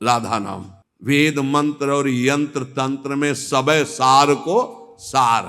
राधा नाम। वेद मंत्र और यंत्र तंत्र में सबे सार को सार,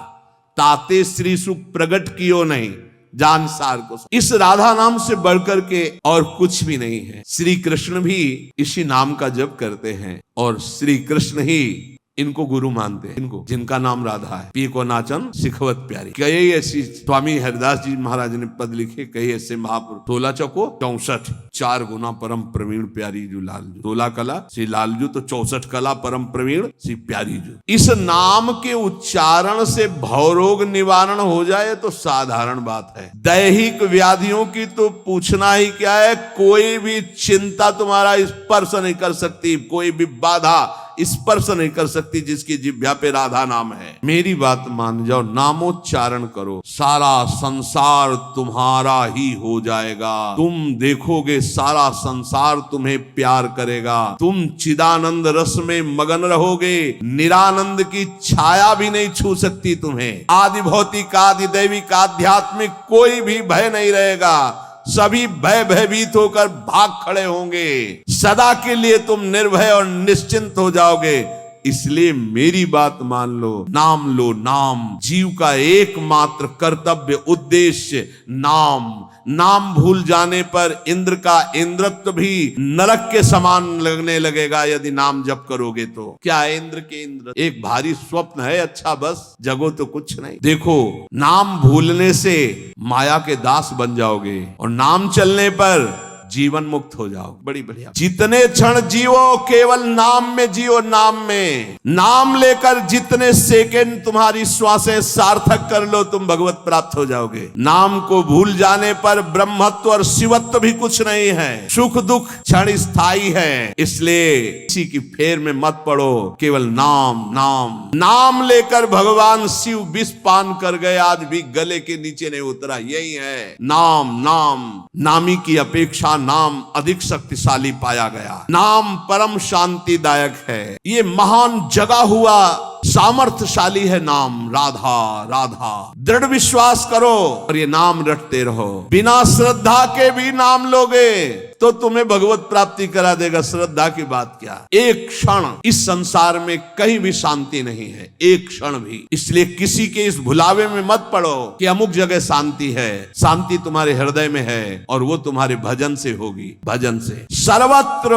ताते श्री सुख प्रगट कियो नहीं, जान सार को। इस राधा नाम से बढ़कर के और कुछ भी नहीं है। श्री कृष्ण भी इसी नाम का जप करते हैं और श्री कृष्ण ही इनको गुरु मानते हैं, इनको जिनका नाम राधा है। पी को नाचन सिखवत प्यारी। कई ऐसी स्वामी हरिदास जी महाराज ने पद लिखे, कई ऐसे महापुरुष। 16 चौको 64, 4 गुना परम प्रवीण प्यारी जू लालजू। 16 कला श्री लालजू तो 64 कला परम प्रवीण श्री प्यारी जू। इस नाम के उच्चारण से भवरोग निवारण हो जाए तो साधारण बात है। दैहिक व्याधियों की तो पूछना ही क्या है। कोई भी चिंता तुम्हारा स्पर्श नहीं कर सकती, कोई भी बाधा स्पर्श नहीं कर सकती जिसकी जिह्वा पे राधा नाम है। मेरी बात मान जाओ, नामोच्चारण करो, सारा संसार तुम्हारा ही हो जाएगा। तुम देखोगे सारा संसार तुम्हें प्यार करेगा। तुम चिदानंद रस में मगन रहोगे, निरानंद की छाया भी नहीं छू सकती तुम्हें। आदि भौतिक, आदि दैविक, आध्यात्मिक कोई भी भय नहीं रहेगा। सभी भय भयभीत होकर भाग खड़े होंगे। सदा के लिए तुम निर्भय और निश्चिंत हो जाओगे। इसलिए मेरी बात मान लो, नाम लो। नाम जीव का एकमात्र कर्तव्य उद्देश्य नाम। नाम भूल जाने पर इंद्र का इंद्रत्व भी नरक के समान लगने लगेगा यदि नाम जप करोगे तो। क्या है इंद्र के इंद्र? एक भारी स्वप्न है, अच्छा बस, जगो तो कुछ नहीं। देखो, नाम भूलने से माया के दास बन जाओगे और नाम चलने पर जीवन मुक्त हो जाओ। बड़ी बढ़िया। जितने क्षण जियो केवल नाम में जियो, नाम में। नाम लेकर जितने सेकंड तुम्हारी श्वासें सार्थक कर लो, तुम भगवत प्राप्त हो जाओगे। नाम को भूल जाने पर ब्रह्मत्व और शिवत्व भी कुछ नहीं है। सुख दुख क्षण स्थायी है, इसलिए किसी की फेर में मत पड़ो। केवल नाम नाम नाम लेकर भगवान शिव विष पान कर गए, आज भी गले के नीचे नहीं उतरा। यही है नाम। नाम नामी की अपेक्षा नाम अधिक शक्तिशाली पाया गया। नाम परम शांतिदायक है। ये महान जगा हुआ सामर्थ्यशाली है नाम। राधा राधा दृढ़ विश्वास करो और ये नाम रटते रहो। बिना श्रद्धा के भी नाम लोगे तो तुम्हें भगवत प्राप्ति करा देगा। श्रद्धा की बात क्या। एक क्षण इस संसार में कहीं भी शांति नहीं है, एक क्षण भी। इसलिए किसी के इस भुलावे में मत पड़ो कि अमुक जगह शांति है। शांति तुम्हारे हृदय में है और वो तुम्हारे भजन से होगी। भजन से सर्वत्र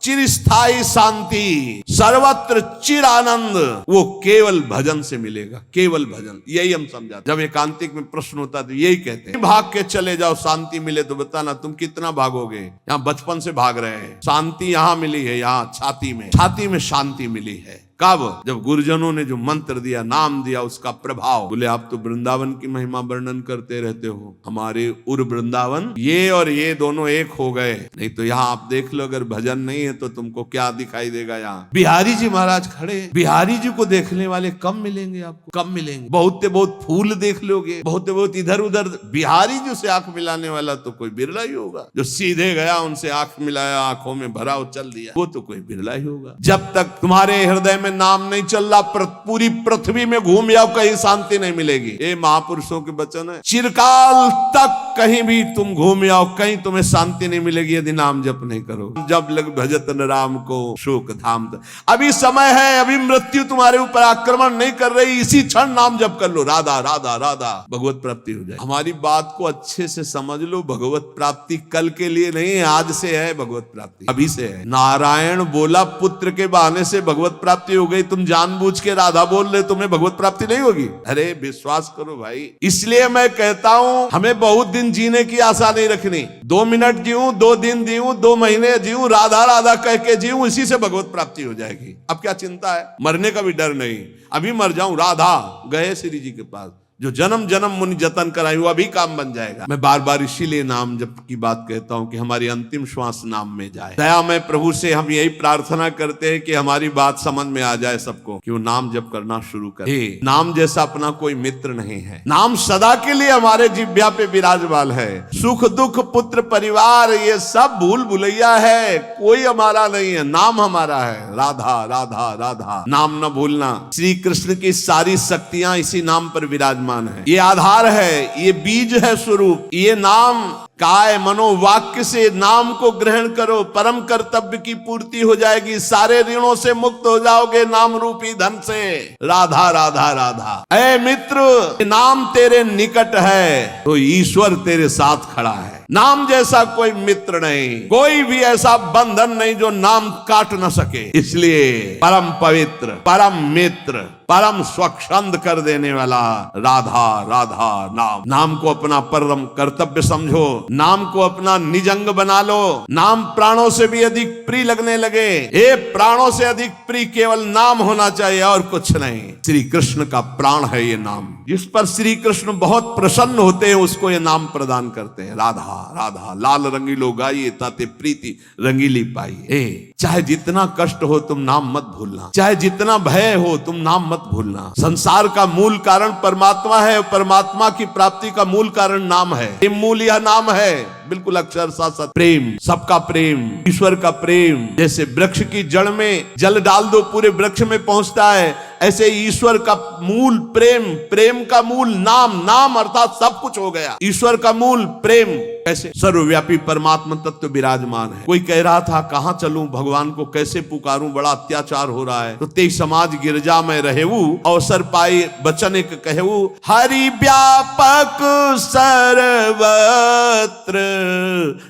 चिरस्थायी शांति, सर्वत्र चिर आनंद, वो केवल भजन से मिलेगा। केवल भजन, यही हम समझाते। जब एकांतिक में प्रश्न होता तो यही कहते हैं, भाग के चले जाओ, शांति मिले तो बताना तुम कितना भागोगे। यहाँ बचपन से भाग रहे हैं। शांति यहाँ मिली है, यहाँ छाती में शांति मिली है। कब? जब गुरुजनों ने जो मंत्र दिया, नाम दिया, उसका प्रभाव। बोले आप तो वृंदावन की महिमा वर्णन करते रहते हो, हमारे उर वृंदावन ये और ये दोनों एक हो गए। नहीं तो यहाँ आप देख लो, अगर भजन नहीं है तो तुमको क्या दिखाई देगा। यहाँ बिहारी जी महाराज खड़े। बिहारी जी को देखने वाले कम मिलेंगे आपको, कम मिलेंगे। बहुत फूल देख लोगे, बहुत इधर उधर। बिहारी जी से आंख मिलाने वाला तो कोई बिरला ही होगा। जो सीधे गया, उनसे आंख मिलाया, आंखों में भरा और चल दिया, वो तो कोई बिरला ही होगा। जब तक तुम्हारे हृदय नाम नहीं चल रहा, पूरी पृथ्वी में घूम जाओ, कहीं शांति नहीं मिलेगी। ये महापुरुषों के वचन है। चिरकाल तक कहीं भी तुम घूम जाओ, कहीं तुम्हें शांति नहीं मिलेगी यदि नाम जप नहीं करो। जब लग भजत न राम को शोक धाम। अभी समय है, अभी मृत्यु तुम्हारे ऊपर आक्रमण नहीं कर रही। इसी क्षण नाम जप कर लो, राधा राधा राधा, भगवत प्राप्ति हो जाए। हमारी बात को अच्छे से समझ लो। भगवत प्राप्ति कल के लिए नहीं है, आज से है। भगवत प्राप्ति अभी से है। नारायण बोला पुत्र के बहाने से भगवत प्राप्ति हो गई। तुम जानबूझ के राधा बोल रहे, तुम्हें भगवत प्राप्ति नहीं होगी। अरे विश्वास करो भाई। इसलिए मैं कहता हूं, हमें बहुत दिन जीने की आशा नहीं रखनी। 2 मिनट जीऊं, 2 दिन जीऊं, 2 महीने जीऊं, राधा राधा कह के जीऊं, इसी से भगवत प्राप्ति हो जाएगी। अब क्या चिंता है? मरने का भी डर नहीं। अभी मर जाऊं, राधा गए श्री जी के पास, जो जन्म जन्म मुनि जतन कराई, वो अभी काम बन जाएगा। मैं बार बार इसीलिए नाम जप की बात कहता हूं कि हमारी अंतिम श्वास नाम में जाए। दयामय प्रभु से हम यही प्रार्थना करते हैं कि हमारी बात समझ में आ जाए सबको, कि वो नाम जप करना शुरू करे। नाम जैसा अपना कोई मित्र नहीं है। नाम सदा के लिए हमारे जिह्वा पे विराजमान है। सुख दुख पुत्र परिवार ये सब भूल भुलैया है, कोई हमारा नहीं है। नाम हमारा है। राधा राधा राधा, नाम न भूलना। श्री कृष्ण की सारी शक्तियां इसी नाम पर विराजमान है। ये आधार है, ये बीज है, स्वरूप। ये नाम काय मनो वाक्य से नाम को ग्रहण करो, परम कर्तव्य की पूर्ति हो जाएगी, सारे ऋणों से मुक्त हो जाओगे नाम रूपी धन से। राधा राधा राधा। ऐ मित्र, नाम तेरे निकट है तो ईश्वर तेरे साथ खड़ा है। नाम जैसा कोई मित्र नहीं, कोई भी ऐसा बंधन नहीं जो नाम काट न सके। इसलिए परम पवित्र, परम मित्र, परम स्वच्छंद कर देने वाला राधा राधा नाम। नाम को अपना परम कर्तव्य समझो, नाम को अपना निज अंग बना लो। नाम प्राणों से भी अधिक प्रिय लगने लगे। ये प्राणों से अधिक प्रिय केवल नाम होना चाहिए और कुछ नहीं। श्री कृष्ण का प्राण है ये नाम। जिस पर श्री कृष्ण बहुत प्रसन्न होते हैं उसको ये नाम प्रदान करते हैं। राधा राधा लाल रंगीलो गाइए ताते प्रीति रंगीली पाइए। चाहे जितना कष्ट हो तुम नाम मत भूलना, चाहे जितना भय हो तुम नाम मत भूलना। संसार का मूल कारण परमात्मा है, परमात्मा की प्राप्ति का मूल कारण नाम है। मूल यह नाम है, बिल्कुल अक्षर सत प्रेम, सबका प्रेम, ईश्वर का प्रेम। जैसे वृक्ष की जड़ में जल डाल दो पूरे वृक्ष में पहुंचता है, ऐसे ईश्वर का मूल प्रेम, प्रेम का मूल नाम, नाम अर्थात सब कुछ हो गया। ईश्वर का मूल प्रेम, ऐसे सर्वव्यापी परमात्मा तत्व विराजमान है। कोई कह रहा था कहां चलूं, भगवान को कैसे पुकारूं, बड़ा अत्याचार हो रहा है। तो ते समाज गिरजा में रहेऊ, अवसर पाई बचन एक कहू, हरि व्यापक सर्वत्र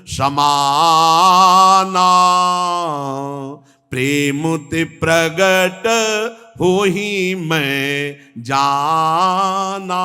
समाना, प्रेम ते प्रगट हो ही मैं जाना।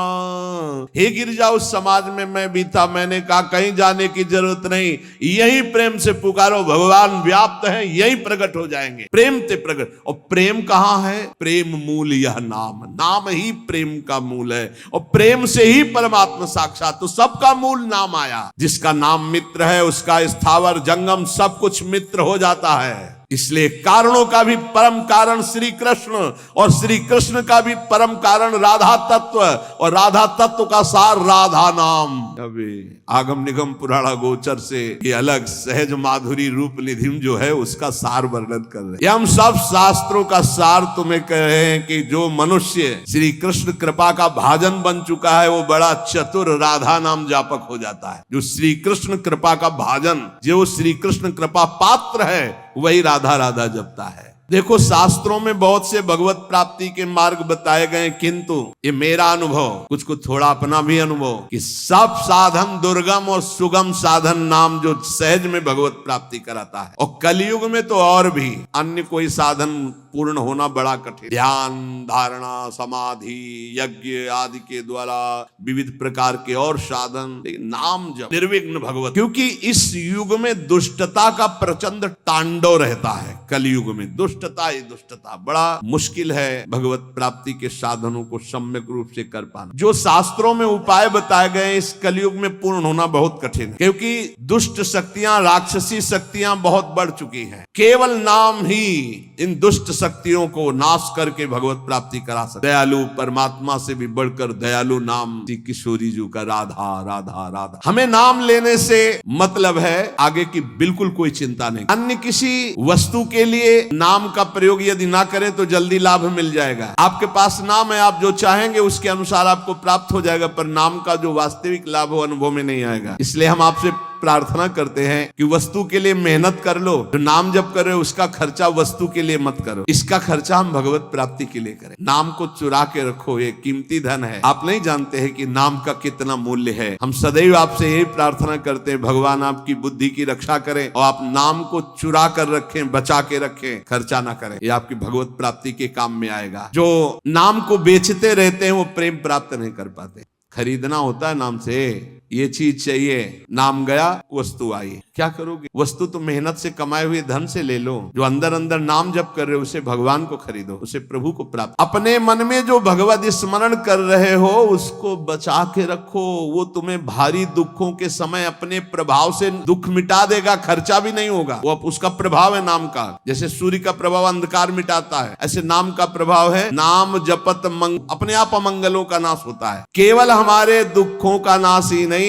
हे गिरजा उस समाज में मैं भी था, मैंने कहा कहीं जाने की जरूरत नहीं, यही प्रेम से पुकारो, भगवान व्याप्त है, यही प्रकट हो जाएंगे। प्रेम से प्रकट। और प्रेम कहाँ है? प्रेम मूल यह नाम, नाम ही प्रेम का मूल है। और प्रेम से ही परमात्मा साक्षात, तो सबका मूल नाम आया। जिसका नाम मित्र है उसका स्थावर जंगम सब कुछ मित्र हो जाता है। इसलिए कारणों का भी परम कारण श्री कृष्ण, और श्री कृष्ण का भी परम कारण राधा तत्व, और राधा तत्व का सार राधा नाम। अभी आगम निगम पुराणा गोचर से ये अलग सहज माधुरी रूप निधिम जो है उसका सार वर्णन कर रहे हैं। हम सब शास्त्रों का सार तुम्हें कह रहे हैं कि जो मनुष्य श्री कृष्ण कृपा का भाजन बन चुका है वो बड़ा चतुर राधा नाम जापक हो जाता है। जो श्री कृष्ण कृपा का भाजन, जो श्री कृष्ण कृपा पात्र है, वही राधा राधा जपता है। देखो शास्त्रों में बहुत से भगवत प्राप्ति के मार्ग बताए गए, किंतु ये मेरा अनुभव, कुछ कुछ थोड़ा अपना भी अनुभव, कि सब साधन दुर्गम और सुगम साधन नाम जो सहज में भगवत प्राप्ति कराता है। और कलयुग में तो और भी अन्य कोई साधन पूर्ण होना बड़ा कठिन। ध्यान, धारणा, समाधि, यज्ञ आदि के द्वारा विविध प्रकार के और साधन, नाम जप निर्विघ्न भगवत। क्योंकि इस युग में दुष्टता का प्रचंड तांडव रहता है। कलयुग में दुष्टता ही दुष्टता, बड़ा मुश्किल है भगवत प्राप्ति के साधनों को सम्यक रूप से कर पाना। जो शास्त्रों में उपाय बताए गए इस कलयुग में पूर्ण होना बहुत कठिन है, क्योंकि दुष्ट शक्तियां, राक्षसी शक्तियां बहुत बढ़ चुकी हैं। केवल नाम ही इन दुष्ट शक्तियों को नाश करके भगवत प्राप्ति करा सकता। दयालु परमात्मा से भी बढ़कर दयालु नाम श्री किशोरी जी का राधा राधा राधा। हमें नाम लेने से मतलब है, आगे की बिल्कुल कोई चिंता नहीं। अन्य किसी वस्तु के लिए नाम का प्रयोग यदि ना करें तो जल्दी लाभ मिल जाएगा। आपके पास नाम है, आप जो चाहेंगे उसके अनुसार आपको प्राप्त हो जाएगा, पर नाम का जो वास्तविक लाभ हो अनुभव में नहीं आएगा। इसलिए हम आपसे प्रार्थना करते हैं कि वस्तु के लिए मेहनत कर लो, जो नाम जप कर रहे हो उसका खर्चा वस्तु के लिए मत करो, इसका खर्चा हम भगवत प्राप्ति के लिए करें। नाम को चुरा के रखो, ये कीमती धन है। आप नहीं जानते हैं कि नाम का कितना मूल्य है। हम सदैव आपसे यही प्रार्थना करते हैं, भगवान आपकी बुद्धि की रक्षा करें और आप नाम को चुरा कर रखें, बचा के रखें, खर्चा ना करें। ये आपकी भगवत प्राप्ति के काम में आएगा। जो नाम को बेचते रहते हैं वो प्रेम प्राप्त नहीं कर पाते। खरीदना होता है नाम से, ये चीज चाहिए, नाम गया वस्तु आई, क्या करोगे? वस्तु तो मेहनत से कमाए हुए धन से ले लो। जो अंदर अंदर नाम जप कर रहे हो उसे भगवान को खरीदो, उसे प्रभु को प्राप्त। अपने मन में जो भगवत स्मरण कर रहे हो उसको बचा के रखो, वो तुम्हें भारी दुखों के समय अपने प्रभाव से दुख मिटा देगा, खर्चा भी नहीं होगा। वो उसका प्रभाव है नाम का। जैसे सूर्य का प्रभाव अंधकार मिटाता है, ऐसे नाम का प्रभाव है। नाम जपत अपने आप अमंगलों का नाश होता है। केवल हमारे दुखों का नाश ही नहीं,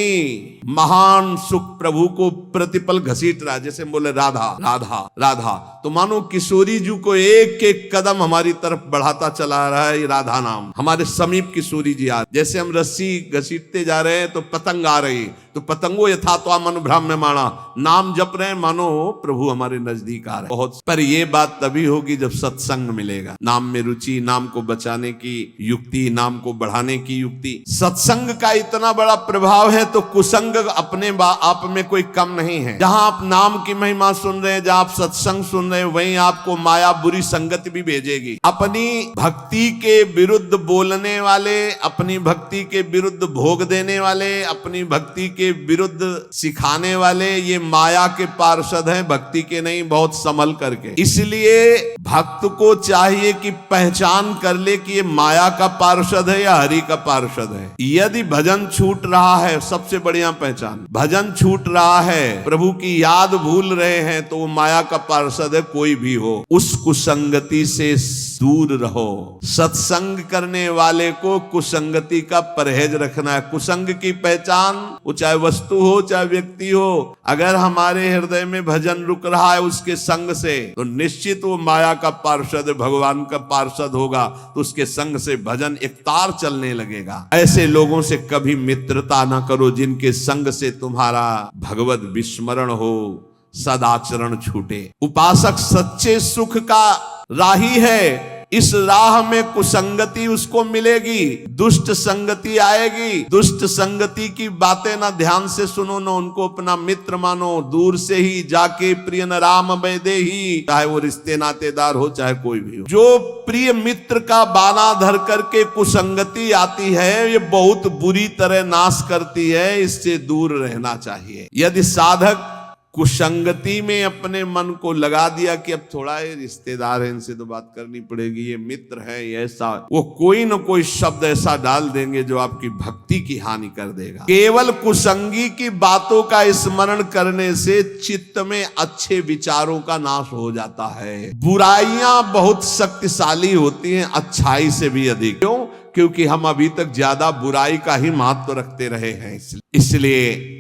महान सुख प्रभु को प्रतिपल घसीट रहा। जैसे बोले राधा राधा राधा, तो मानो किशोरी जी को एक एक कदम हमारी तरफ बढ़ाता चला रहा है ये राधा नाम। हमारे समीप किशोरी जी आ, जैसे हम रस्सी घसीटते जा रहे हैं तो पतंग आ रही, तो पतंगो यथा त्वा मनु भ्राम्यमाणा, नाम जप रहे हैं मानो प्रभु हमारे नजदीक आ रहे हैं। बहुत पर ये बात तभी होगी जब सत्संग मिलेगा। नाम में रुचि, नाम को बचाने की युक्ति, नाम को बढ़ाने की युक्ति। सत्संग का इतना बड़ा प्रभाव है तो कुसंग अपने आप में कोई कम नहीं है। जहां आप नाम की महिमा सुन रहे हैं, जहां आप सत्संग सुन रहे हैं, वहीं आपको माया बुरी संगत भी भेजेगी। अपनी भक्ति के विरुद्ध बोलने वाले, अपनी भक्ति के विरुद्ध भोग देने वाले, अपनी भक्ति के विरुद्ध सिखाने वाले, ये माया के पार्षद हैं, भक्ति के नहीं। बहुत संभल करके, इसलिए भक्त को चाहिए कि पहचान कर ले कि ये माया का पार्षद है या हरि का पार्षद है। यदि भजन छूट रहा है, सबसे बढ़िया पहचान, भजन छूट रहा है, प्रभु की याद भूल रहे हैं, तो वो माया का पार्षद है, कोई भी हो। उस कुसंगति से दूर रहो। सत्संग करने वाले को कुसंगति का परहेज रखना है। कुसंग की पहचान, वो चाहे वस्तु हो चाहे व्यक्ति हो, अगर हमारे हृदय में भजन रुक रहा है उसके संग से, तो निश्चित वो माया का पार्षद, भगवान का पार्षद होगा, तो उसके संग से भजन एक तार चलने लगेगा। ऐसे लोगों से कभी मित्रता ना करो जिनके संग से तुम्हारा भगवत विस्मरण हो, सदाचरण छूटे। उपासक सच्चे सुख का राही है। इस राह में कुसंगति उसको मिलेगी, दुष्ट संगति आएगी। दुष्ट संगति की बातें ना ध्यान से सुनो, ना उनको अपना मित्र मानो। दूर से ही जाके प्रिय न राम वैदे ही, चाहे वो रिश्ते नातेदार हो चाहे कोई भी हो। जो प्रिय मित्र का बाना धर करके कुसंगति आती है, ये बहुत बुरी तरह नाश करती है। इससे दूर रहना चाहिए। यदि साधक कुसंगति में अपने मन को लगा दिया कि अब थोड़ा ये रिश्तेदार है, इनसे तो बात करनी पड़ेगी, ये मित्र है, ये ऐसा, वो कोई न कोई शब्द ऐसा डाल देंगे जो आपकी भक्ति की हानि कर देगा। केवल कुसंगी की बातों का स्मरण करने से चित्त में अच्छे विचारों का नाश हो जाता है। बुराइयां बहुत शक्तिशाली होती हैं अच्छाई से भी अधिक। क्यों? क्योंकि हम अभी तक ज्यादा बुराई का ही महत्व रखते रहे हैं। इसलिए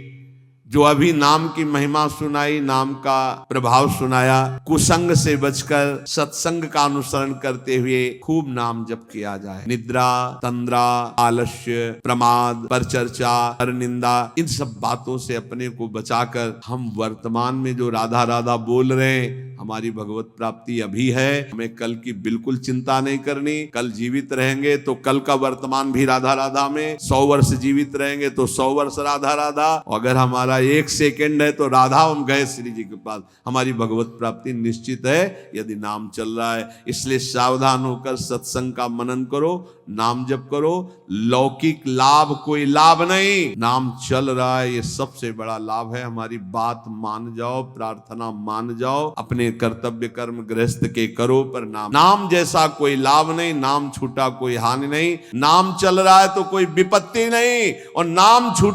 जो अभी नाम की महिमा सुनाई, नाम का प्रभाव सुनाया, कुसंग से बचकर सत्संग का अनुसरण करते हुए खूब नाम जप किया जाए। निद्रा, तंद्रा, आलस्य, प्रमाद, परचर्चा, परनिंदा, इन सब बातों से अपने को बचाकर हम वर्तमान में जो राधा राधा बोल रहे हैं, हमारी भगवत प्राप्ति अभी है। हमें कल की बिल्कुल चिंता नहीं करनी। कल जीवित रहेंगे तो कल का वर्तमान भी राधा राधा में, 100 वर्ष जीवित रहेंगे तो 100 वर्ष राधा राधा। अगर हमारा 1 सेकंड है तो राधा हम गए श्री जी के पास। हमारी भगवत प्राप्ति निश्चित है यदि नाम चल रहा है। इसलिए सावधान होकर सत्संग का मनन करो, नाम जप करो। लौकिक लाभ कोई लाभ नहीं, नाम चल रहा है, ये सबसे बड़ा लाभ है। हमारी बात मान जाओ, प्रार्थना मान जाओ, अपने कर्तव्य कर्म गृहस्थ के करो, पर नाम जैसा कोई लाभ नहीं, नाम छूटा कोई हानि नहीं। नाम चल रहा है तो कोई विपत्ति नहीं, और नाम छूट